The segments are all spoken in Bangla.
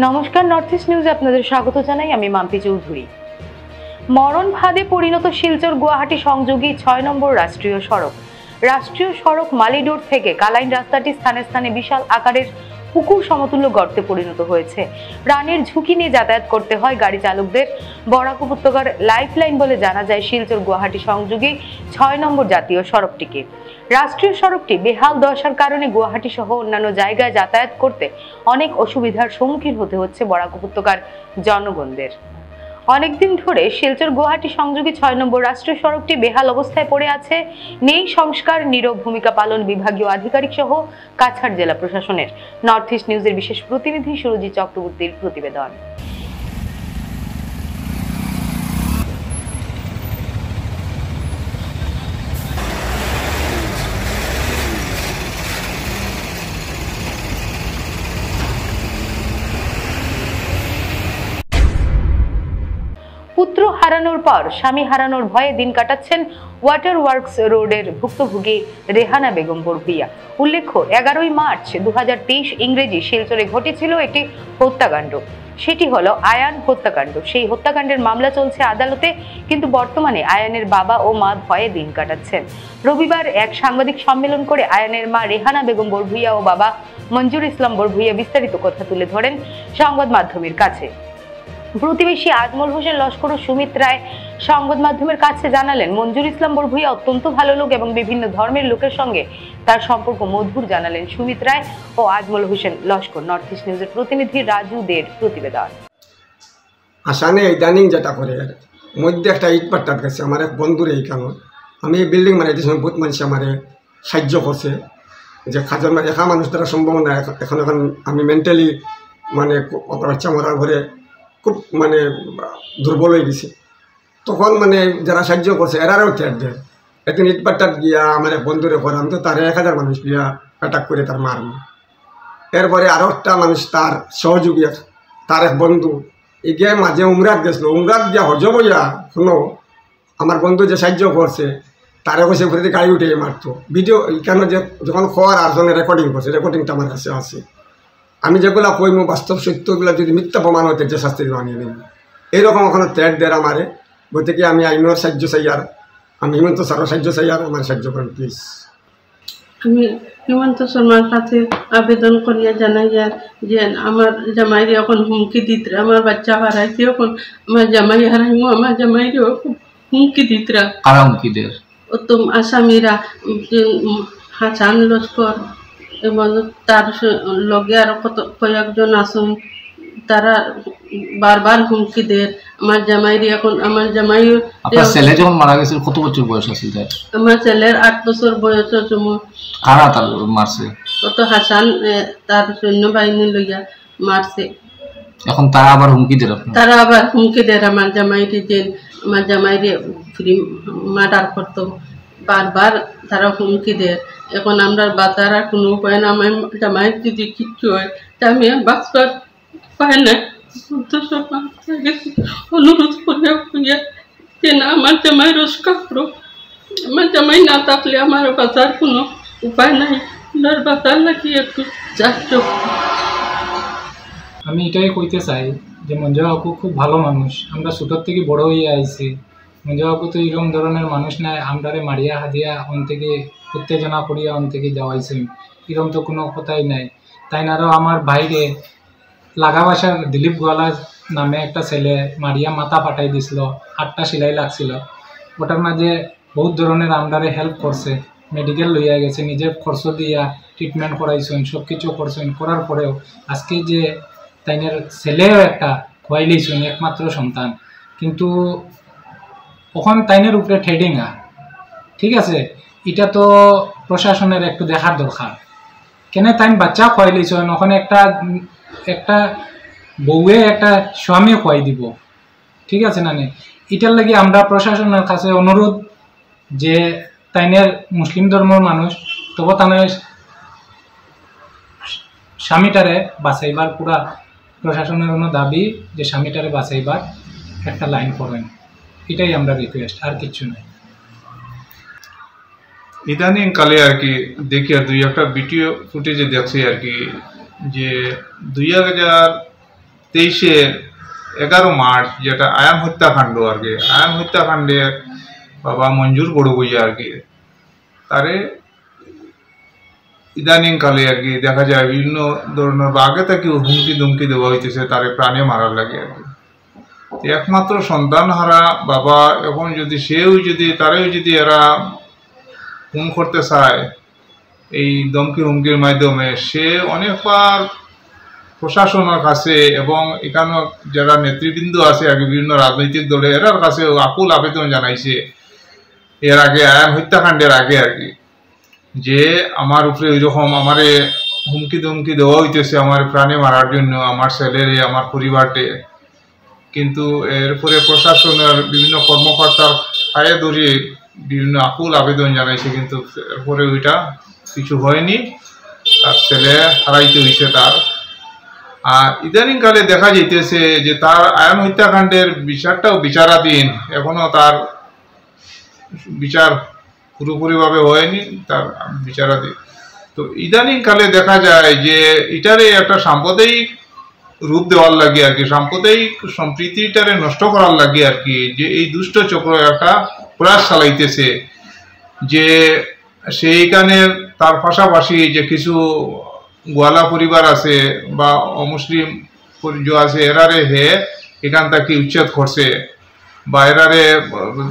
নমস্কার, নর্থ ইস্ট নিউজে আপনাদের স্বাগত জানাই। আমি মাম্পি চৌধুরী। মরণ ফাঁদে পরিণত শিলচর গুয়াহাটি সংযোগী ৬ নম্বর রাষ্ট্রীয় সড়ক মালিডোর থেকে কালাইন রাস্তাটি স্থানে স্থানে বিশাল আকারের পুকুর সমতুল্য গর্তে পরিণত হয়েছে। প্রাণের ঝুঁকি নিয়ে যাতায়াত করতে হয় গাড়ি চালকদের। বরাক উপত্যকার লাইফলাইন বলে জানা যায় শিলচর গুয়াহাটি সংযোগী ৬ নম্বর জাতীয় সড়কটিকে। রাষ্ট্রীয় সড়কটি বেহাল দশার কারণে গুয়াহাটি সহ অন্যান্য জায়গায় যাতায়াত করতে অনেক অসুবিধার সম্মুখীন হতে হচ্ছে বরাক উপত্যকার জনগণদের। অনেকদিন ধরে শিলচর গুয়াহাটি সংযোগী ৬ নম্বর রাষ্ট্রীয় সড়কটি বেহাল অবস্থায় পড়ে আছে। নেই সংস্কার, নীরব ভূমিকা পালন বিভাগীয় আধিকারিক সহ কাছাড় জেলা প্রশাসনের। নর্থ ইস্ট নিউজের বিশেষ প্রতিনিধি সুরজিৎ চক্রবর্তীর প্রতিবেদন। পুত্র হারানোর পর স্বামী হারানোর ভয়ে দিন কাটাচ্ছেন ওয়াটার ওয়ার্কস রোডের ভুক্তভোগী রেহানা বেগম বরভুইয়া। উল্লেখ্য, 11ই মার্চ 2023 ইংরেজি শিলচরে ঘটেছিল একটি হত্যাকাণ্ড। সেটি হলো আয়ান হত্যাকাণ্ড। সেই হত্যাকাণ্ডের মামলা চলছে আদালতে, কিন্তু বর্তমানে আয়ানের বাবা ও মা ভয়ে দিন কাটাচ্ছেন। রবিবার এক সাংবাদিক সম্মেলন করে আয়ানের মা রেহানা বেগম বরভুইয়া ও বাবা মঞ্জুর ইসলাম বরভুইয়া বিস্তারিত কথা তুলে ধরেন সংবাদ মাধ্যমের কাছে। প্রতিবেশী আজমল হোসেন লস্কর ও সুমিত রায় সংবাদ মাধ্যমের কাছে জানালেন, মঞ্জুর ইসলাম বরভুইয়া অত্যন্ত ভালো লোক এবং বিভিন্ন ধর্মের লোকের সঙ্গে তার সম্পর্ক মধুর। জানালেন সুমিত রায় ও আজমল হোসেন লস্কর। নর্থ ইস্ট নিউজের প্রতিনিধি রাজু দের প্রতিবেদন। আসানে ইদানিং যেটা করে মধ্যে একটা ইট পাট্টাত গেছে আমার এক বন্ধুর এই কারণ আমি এই বিল্ডিং মানে সময় বহুত মানুষ আমার সাহায্য করছে যে খাজন একা মানুষ দ্বারা সম্ভব না। এখন আমি মেন্টালি মানে বাচ্চা মরার ঘরে খুব মানে দুর্বল হয়ে গেছে। তখন মানে যারা সাহায্য করছে এরারও ত্যাগ দেয়। একদিন ইটপাট্টাত গিয়া আমার এক বন্ধুরে করাম তো তার 1000 মানুষ গিয়া অ্যাটাক করে তার মারল। এরপরে আরও একটা মানুষ তার সহযোগী তার এক বন্ধু এগিয়ে মাঝে উমরাত গেছিলো। উমরাত গিয়া হজ বইয়া শুনো আমার বন্ধু যে সাহায্য করছে তারে বসে ঘুরে গাড়ি উঠে মারতো। ভিডিও কেন যে যখন খোয়ার আর জনে রেকর্ডিং করছে, রেকর্ডিংটা আমার কাছে আছে। আমি যেগুলো কইমু বাস্তব সত্যগুলো যদি মিথ্যা প্রমাণ হতে যে শাস্তি বানিয়ে নেব এইরকম ওখানে ত্যাগ দেয় আমারে। বলতে কি আমি আইনের সাহায্য চাই, আর আমি হিমন্ত স্যারের সাহায্য চাই, আর আমার সাহায্য করেন প্লিজ। আমি হিমন্ত শর্মার কাছে আবেদন করিয়া জানাই যে আমার জামাইরে এখন হুমকি দিতরা, আমার বাচ্চা হারাইছে, এখন আমার জামাই হারাইমু, আমার জামাইরেও হুমকি দিতরা। কারা হুমকি দেয়? ও তো আসামিরা হাসান লস্কর এবং তার লগে আরো কয়েকজন আসুন, তারা বারবার হুমকি দেয় আমার জামাইরে। এখন আমার জামাই আপনার ছেলে যখন মারা গেছে কত বছর বয়স আছে তার? আমার ছেলের 8 বছর বয়স আছে। কারা তার মারছে? কত হাসান তার সৈন্যবাহিনী লইয়া মারছে। এখন তারা আবার হুমকি দেয়? তারা আবার হুমকি দেয় আমার জামাইরে যে আমার জামাইরে ফ্রি মার্ডার করতো। বারবার তারা হুমকি দেয়। এখন আমরা বাঁচার আর কোনো উপায় না। আমার জামাই যদি কিচ্ছু হয় তা আমি আর বাঁচবার পাই না। অনুরোধ করিয়া যে না, আমার জামাই রক্ষা করো। আমার জামাই না থাকলে আমার বাঁচার কোনো উপায় নাই। আপনার বাঁচার নাকি একটু চাচ্ছ। আমি এটাই কইতে চাই যে মঞ্জু কাকু খুব ভালো মানুষ। আমরা ছোটোর থেকে বড় হয়ে আইছি। মঞ্জু কাকু তো এরকম ধরনের মানুষ নাই আমরারে মারিয়া হাদিয়া অন থেকে উত্তেজনা করিয়া অন থেকে যাওয়াইছে, এরকম তো কোনো কথাই নাই। তাই না আরও আমার বাইরে লাগাবাসার দিলীপ গোয়ালা নামে একটা ছেলে মারিয়া মাথা ফাটাই দিছিল, 8টা সেলাই লাগছিল। ওটার মাঝে বহুত ধরনের আমরারে হেল্প করছে, মেডিকেল লইয়া গেছে, নিজের খরচ দিয়া ট্রিটমেন্ট করাইছেন, সব কিছু করছেন। করার পরেও আজকে যে তাইনের ছেলেও একটা খোয়াই লইছেন, একমাত্র সন্তান, কিন্তু ওখান তাইনের উপরে ঠেডিংা। ঠিক আছে, এটা তো প্রশাসনের একটু দেখার দরকার। কেন তাইন বাচ্চা খোয়াই লইছেন, ওখানে একটা বউয়ে একটা স্বামীও খোয়াই দিব। ঠিক আছে না? এটার লাগি আমরা প্রশাসনের কাছে অনুরোধ যে তাইনের মুসলিম ধর্মের মানুষ, তবু তাদের স্বামীটারে বাঁচাইবার পুরা প্রশাসনের কোনো দাবি যে স্বামীটারে বাঁচাইবার একটা লাইন করেন। এটাই আমরা রিকোয়েস্ট, আর কিছু নাই। ইদানিং কালে আর কি দেখি আর দুই একটা ভিডিও ফুটেজে দেখছি আর কি যে 23-11 মার্চ, যেটা আয়ান হত্যাকাণ্ড আর কি, আয়ান হত্যাকাণ্ডে বাবা মঞ্জুর বড়বইয়া আর কি, তারে ইদানিংকালে আর কি দেখা যায় বিভিন্ন ধরনের আগে থেকে হুমকি দুমকি দেওয়া হইতেছে তারে প্রাণে মারার লাগে আর কি। একমাত্র সন্তান হারা বাবা এখন যদি তারেও যদি এরা খুন করতে চায় এই ধমকি হুমকির মাধ্যমে, সে অনেকবার প্রশাসনের কাছে এবং এখানে যারা নেতৃবৃন্দ আছে আর কি বিভিন্ন রাজনৈতিক দলে এরার কাছে আকুল আবেদন জানাইছে এর আগে, আয়ান হত্যাকাণ্ডের আগে আর কি, যে আমার উপরে ওইরকম আমারে হুমকি ধমকি দেওয়া হইতেছে আমার প্রাণে মারার জন্য, আমার ছেলেরে, আমার পরিবারকে। কিন্তু এরপরে প্রশাসনের বিভিন্ন কর্মকর্তার পায়ে ধরে বিভিন্ন আকুল আবেদন জানাইছে, কিন্তু এরপরে ওইটা কিছু হয়নি, তার ছেলে হারাইতে হয়েছে তার। আর ইদানিংকালে দেখা যাইতেছে যে তার আয়ান হত্যাকাণ্ডের বিচারটাও বিচারাধীন, এখনো তার বিচার পুরোপুরিভাবে হয়নি, তার বিচারাধীন। তো ইদানিংকালে দেখা যায় যে এটারে একটা সাম্প্রদায়িক রূপ দেওয়ার লাগে আর কি, সাম্প্রদায়িক সম্প্রীতিটারে নষ্ট করার লাগে আর কি, যে এই দুষ্ট চক্র একটা প্রয়াস চালাইতেছে যে সেইখানে তার পাশাপাশি যে কিছু গোয়ালা পরিবার আছে বা অমুসলিম আছে এরারে এখান থেকে উচ্ছেদ করছে বা এরারে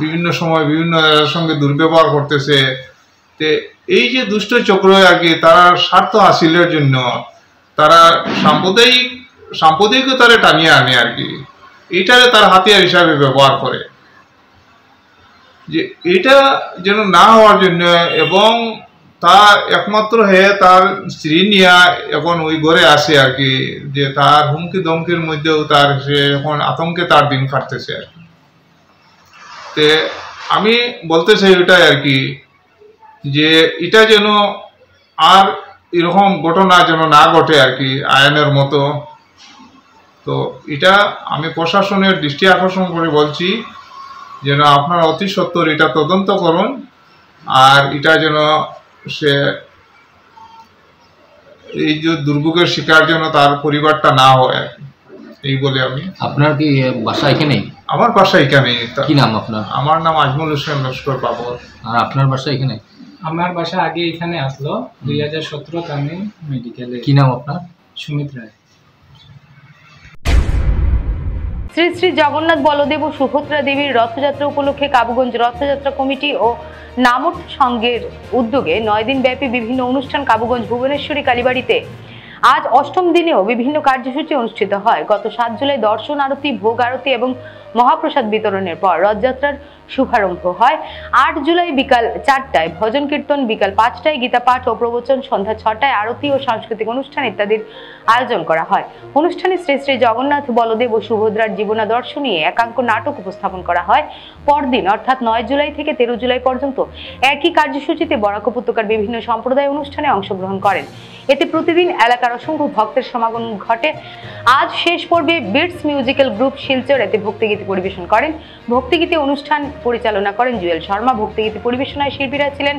বিভিন্ন সময় বিভিন্ন সঙ্গে দুর্ব্যবহার করতেছে। তে এই যে দুষ্ট চক্র আর কি, তারা স্বার্থ হাসিলের জন্য তারা সাম্প্রদায়িকতারে টানিয়ে আনে আর কি, এইটারে তার হাতিয়ার হিসাবে ব্যবহার করে, যে এটা যেন না হওয়ার জন্য। এবং তার একমাত্র তার স্ত্রী নিয়ে এখন ওই ঘরে আসে আর কি, যে তার হুমকি ধমকির মধ্যেও তার সে এখন আতঙ্কে তার দিন কাটতেছে আর কি। তে আমি বলতে চাই ওইটাই আর কি, যে এটা যেন আর এরকম ঘটনা যেন না ঘটে আর কি আয়নের মতো। তো এটা আমি প্রশাসনের দৃষ্টি আকর্ষণ করে বলছি যেন আপনারা অতি সত্বর এটা তদন্ত করুন, আর এটা যেন সে এই যে দুর্ভোগের শিকার যেন তার পরিবারটা না হয় আর কি, এই বলে আমি। আপনার কি বাসা এখানে? আমার বাসা এখানে। কি নাম আপনার? আমার নাম আজমল হোসেন লস্কর বাবর। আর আপনার বাসা এখানে? আমার বাসা আগে এখানে আসলো 2017 আমি মেডিকেলে। কি নাম আপনার? সুমিত রায়। শ্রী শ্রী জগন্নাথ বলদেব ও সুভদ্রা দেবীর রথযাত্রা উপলক্ষে কাবুগঞ্জ রথযাত্রা কমিটি ও নামর্থ সংঘের উদ্যোগে 9 দিন ব্যাপী বিভিন্ন অনুষ্ঠান কাবুগঞ্জ ভুবনেশ্বরী কালীবাড়িতে আজ অষ্টম দিনেও বিভিন্ন কার্যসূচি অনুষ্ঠিত হয়। গত 7 জুলাই দর্শন আরতি, ভোগ আরতি এবং মহাপ্রসাদ বিতরণের পর রথযাত্রার শুভারম্ভ হয়। 8 জুলাই বিকাল 4টায় ভজন কীর্তন, বিকাল 5টায় গীতা পাঠ ও প্রবচন, সন্ধ্যা 6টায় আরতি ও সাংস্কৃতিক অনুষ্ঠান ইত্যাদির আয়োজন করা হয়। অনুষ্ঠানে শ্রী শ্রী জগন্নাথ বলদেব ও সুভদ্রার জীবনাদর্শ নিয়ে একাঙ্ক নাটক উপস্থাপন করা হয়। পরদিন অর্থাৎ 9 জুলাই থেকে 13 জুলাই পর্যন্ত একই কার্যসূচিতে বরাক উপত্যকার বিভিন্ন সম্প্রদায় অনুষ্ঠানে অংশগ্রহণ করেন। এতে প্রতিদিন এলাকার অসংখ্য ভক্তের সমাগম ঘটে। আজ শেষ পর্বে বিটস মিউজিক্যাল গ্রুপ শিলচর এতে ভক্তিগীতি পরিবেশন করেন। ভক্তিগীতি অনুষ্ঠান পরিচালনা করেন জুয়েল শর্মা। ভক্তিগীতি পরিবেশনায় শিল্পীরা ছিলেন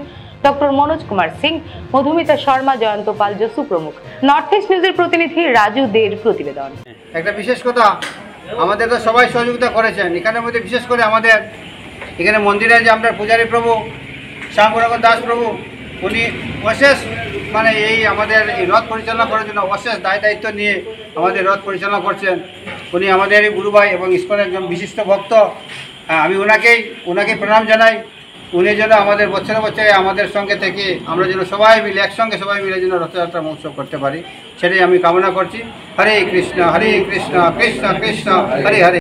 ডক্টর মনোজ কুমার সিং, মধুমিতা শর্মা, জয়ন্ত পাল, জসু প্রমুখ। নর্থ ইস্ট নিউজের প্রতিনিধি রাজু দের প্রতিবেদন। একটা বিশেষ কথা, আমাদের তো সবাই সহযোগিতা করেছেন। এখানের মধ্যে বিশেষ করে আমাদের এখানে মন্দিরে যে আমরা পূজারী প্রভু শ্যামপুরগর দাস প্রভু, উনি অশেষ এই আমাদের এই রথ পরিচালনা করার জন্য অশেষ দায়িত্ব নিয়ে আমাদের রথ পরিচালনা করছেন। উনি আমাদের গুরুভাই এবং ইসকনের একজন বিশিষ্ট ভক্ত। আমি ওনাকেই প্রণাম জানাই। উনি যেন আমাদের বছরে বছরে আমাদের সঙ্গে থেকে আমরা যেন সবাই মিলে একসঙ্গে যেন রথযাত্রা মহোৎসব করতে পারি, সেটাই আমি কামনা করছি। হরে কৃষ্ণ কৃষ্ণ কৃষ্ণ হরে হরে।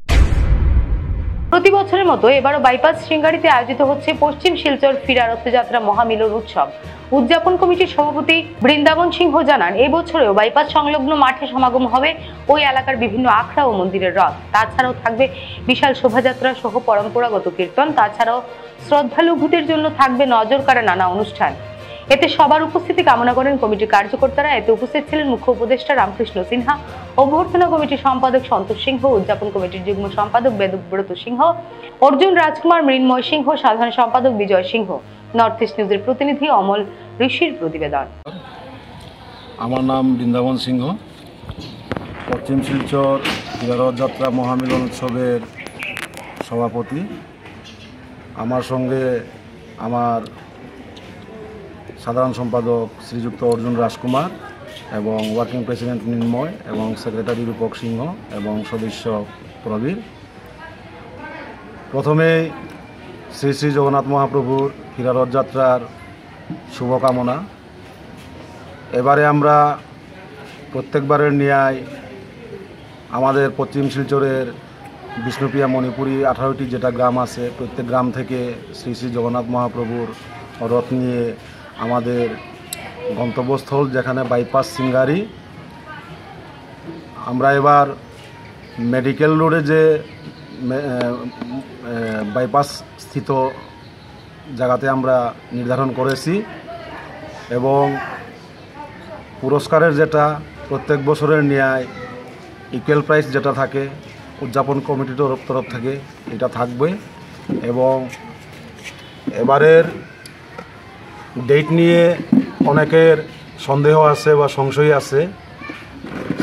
প্রতি বছরের মতো এবারও বাইপাস শৃঙ্গারিতে আয়োজিত হচ্ছে পশ্চিম শিলচর ফিরা রথযাত্রা মহামিলন উৎসব। উদযাপন কমিটির সভাপতি বৃন্দাবন সিংহ জানান, এবছরেও বাইপাস সংলগ্ন মাঠে সমাগম হবে ওই এলাকার বিভিন্ন আখড়া ও মন্দিরের রথ। তাছাড়াও থাকবে বিশাল শোভাযাত্রা সহ পরম্পরাগত কীর্তন। তাছাড়াও শ্রদ্ধালুভূতির জন্য থাকবে নজর কাড়া নানা অনুষ্ঠান। এতে সবার উপস্থিতি কামনা করেন কমিটির কার্যকর্তারা। এতে উপস্থিত ছিলেন মুখ্য উপদেষ্টা রামকৃষ্ণ সিনহা, অভ্যর্থনা কমিটির সম্পাদক সন্তোষ সিংহ, উদযাপন কমিটির যুগ্ম সম্পাদক বেদব্রত সিংহ, অর্জুন রাজকুমার, মৃন্ময় সিংহ, সাধারণ সম্পাদক বিজয় সিংহ। নর্থ ইস্ট নিউজের প্রতিনিধি অমল ঋষির প্রতিবেদন। আমার নাম বৃন্দাবন সিংহ। পশ্চিম শিলচর রথযাত্রা মহামিলন উৎসবের সভাপতি। আমার সঙ্গে আমার সাধারণ সম্পাদক শ্রীযুক্ত অর্জুন রাজকুমার এবং ওয়ার্কিং প্রেসিডেন্ট নির্ময় এবং সেক্রেটারি রূপক সিংহ এবং সদস্য প্রবীর। প্রথমেই শ্রী শ্রী জগন্নাথ মহাপ্রভুর হীরা রথযাত্রার শুভকামনা। এবারে আমরা প্রত্যেকবারের ন্যায় আমাদের পশ্চিম শিলচরের বিষ্ণুপ্রিয়া মণিপুরী 18টি যেটা গ্রাম আছে, প্রত্যেক গ্রাম থেকে শ্রী শ্রী জগন্নাথ মহাপ্রভুর রথ নিয়ে আমাদের গন্তব্যস্থল যেখানে বাইপাস সিঙ্গারি, আমরা এবার মেডিকেল রোডে যে বাইপাস স্থিত জায়গাতে আমরা নির্ধারণ করেছি এবং পুরস্কারের যেটা প্রত্যেক বছরের ন্যায় ইকুয়াল প্রাইস যেটা থাকে উদযাপন কমিটির তরফ থেকে এটা থাকবে এবং এবারের ডেট নিয়ে অনেকের সন্দেহ আছে বা সংশয় আছে।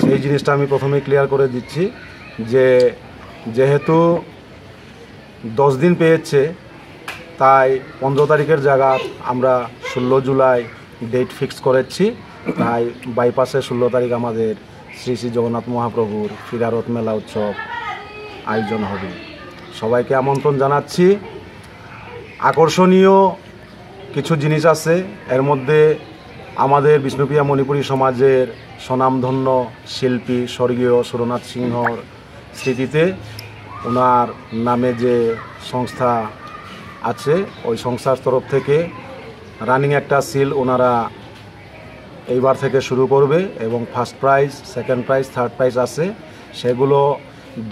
সেই জিনিসটা আমি প্রথমেই ক্লিয়ার করে দিচ্ছি যে যেহেতু 10 দিন পেয়েছে তাই 15 তারিখের জায়গা আমরা 16 জুলাই ডেট ফিক্স করেছি। তাই বাইপাসে 16 তারিখ আমাদের শ্রী শ্রী জগন্নাথ মহাপ্রভুর হীরা রথ মেলা উৎসব আয়োজন হবে। সবাইকে আমন্ত্রণ জানাচ্ছি। আকর্ষণীয় কিছু জিনিস আছে, এর মধ্যে আমাদের বিষ্ণুপ্রিয়া মণিপুরী সমাজের স্বনামধন্য শিল্পী স্বর্গীয় সুরনাথ সিংহর স্মৃতিতে ওনার নামে যে সংস্থা আছে ওই সংস্থার তরফ থেকে রানিং একটা সিল ওনারা এইবার থেকে শুরু করবে এবং first prize, second prize, third prize আছে। সেগুলো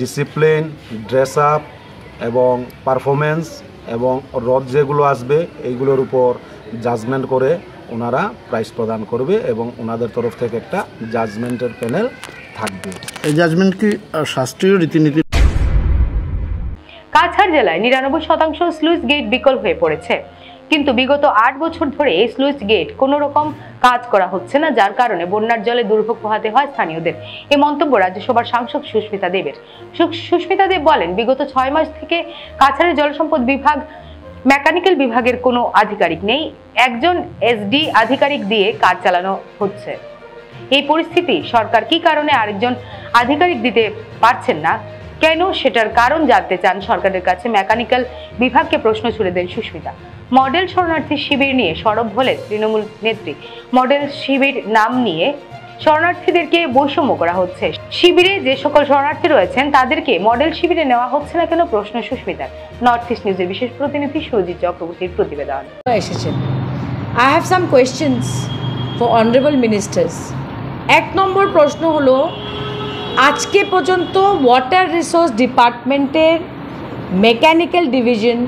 ডিসিপ্লিন, ড্রেস আপ এবং পারফরমেন্স এবং রথ যেগুলো আসবে এইগুলোর উপর জাজমেন্ট করে ওনারা প্রাইজ প্রদান করবে এবং ওনাদের তরফ থেকে একটা জাজমেন্টের প্যানেল থাকবে। এই জাজমেন্ট কি শাস্ত্রীয় রীতিনীতি? কাছাড় জেলায় 99% স্লুইস গেট বিকল হয়ে পড়েছে, কিন্তু বিগত 8 বছর ধরে এই স্লুইস গেট কোনো রকম কাজ করা হচ্ছে না, যার কারণে বন্যার জলে দুর্ভোগ পোহাতে হয় স্থানীয়দের। এই মন্তব্য রাজ্যসভার সাংসদ সুস্মিতা দেবের। সুস্মিতা দেব বলেন, বিগত 6 মাস থেকে কাছাড়ের জলসম্পদ বিভাগ মেকানিক্যাল বিভাগের কোনো আধিকারিক নেই, একজন এসডি আধিকারিক দিয়ে কাজ চালানো হচ্ছে। এই পরিস্থিতি সরকার কি কারণে আরেকজন আধিকারিক দিতে পারছেন না, কেন, সেটার কারণ জানতে চান সরকারের কাছে মেকানিক্যাল বিভাগকে প্রশ্ন ছুড়ে দেন সুস্মিতা। মডেল শরণার্থী শিবির নিয়ে সরব হলে তৃণমূল নেত্রী, মডেল শিবির নাম নিয়ে শরণার্থীদেরকে বৈষম্য করা হচ্ছে, শিবিরে যে সকল শরণার্থী রয়েছেন তাদেরকে মডেল শিবিরে নেওয়া হচ্ছে না কেন, প্রশ্ন সুস্মিতার। নর্থ ইস্ট নিউজের বিশেষ প্রতিনিধি সুরজিৎ চক্রবর্তীর প্রতিবেদন। I have some questions for honorable ministers. 1 নম্বর প্রশ্ন হলো, আজকে পর্যন্ত ওয়াটার রিসোর্স ডিপার্টমেন্টের মেকানিক্যাল ডিভিশন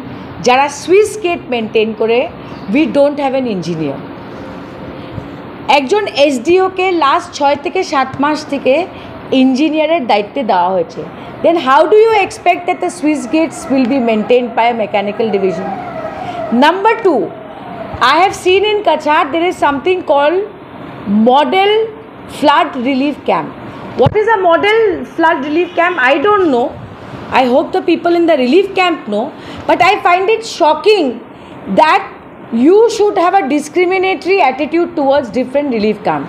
যারা সুইচ গেট মেনটেন করে, we don't have an engineer. একজন এসডিওকে লাস্ট 6 থেকে 7 মাস থেকে ইঞ্জিনিয়ারের দায়িত্বে দেওয়া হয়েছে। Then how do you expect that the switch gates will be maintained by a mechanical division? Number 2, I have seen in Kachar there is something called model flood relief camp. What is a model flood relief camp? I don't know. I hope the people in the relief camp know. But I find it shocking that you should have a discriminatory attitude towards different relief camp.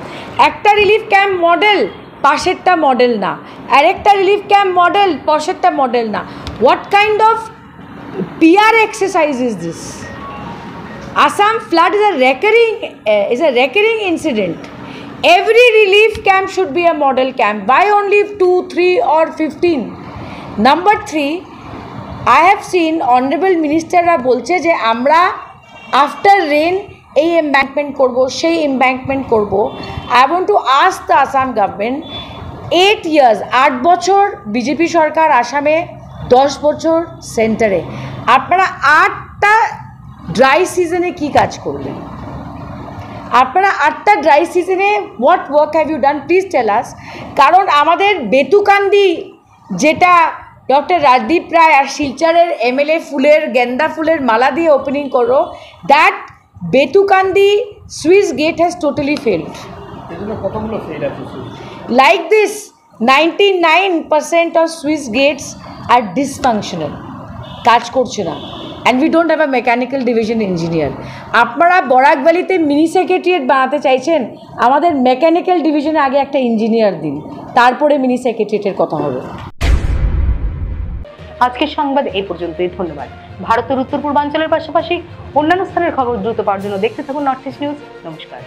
Ekta relief camp model, pashetta model na. Arekta relief camp model, pashetta model na. What kind of PR exercise is this? Assam flood is a recurring incident. Every relief camp should be a model camp. Why only 2, 3 or 15? Number 3, I have seen honorable ministerra bolche je amra after rain ei embankment korbo, shei embankment korbo. I want to ask the Assam government, 8 years, 8 বছর বিজেপি সরকার আসামে, 10 বছর সেন্টারে, আপনারা 8টা ড্রাই সিজনে কি কাজ করলেন? আপনারা 8টা ড্রাই সিজনে what work have you done, please tell us. কারণ আমাদের বেতুকান্দি যেটা ডক্টর রাজদীপ রায় আর শিলচরের এমএলএ ফুলের গেন্দা ফুলের মালা দিয়ে ওপেনিং করো, that Betukandi switch gate has totally failed. Like this 99% of Swiss gates are dysfunctional, কাজ করছে না, and we don't have a mechanical division engineer. আপনারা বরাক ভ্যালিতে মিনি সেক্রেটারিয়েট বানাতে চাইছেন, আমাদের মেকানিক্যাল ডিভিশনে আগে একটা ইঞ্জিনিয়ার দিন, তারপরে মিনি সেক্রেটারিয়েটের কথা হবে। আজকের সংবাদ এই পর্যন্তই। ধন্যবাদ। ভারতের উত্তর পূর্বাঞ্চলের পাশাপাশি অন্যান্য স্থানের খবর দ্রুত পাওয়ার জন্য দেখতে থাকুন নর্থ ইস্ট নিউজ। নমস্কার।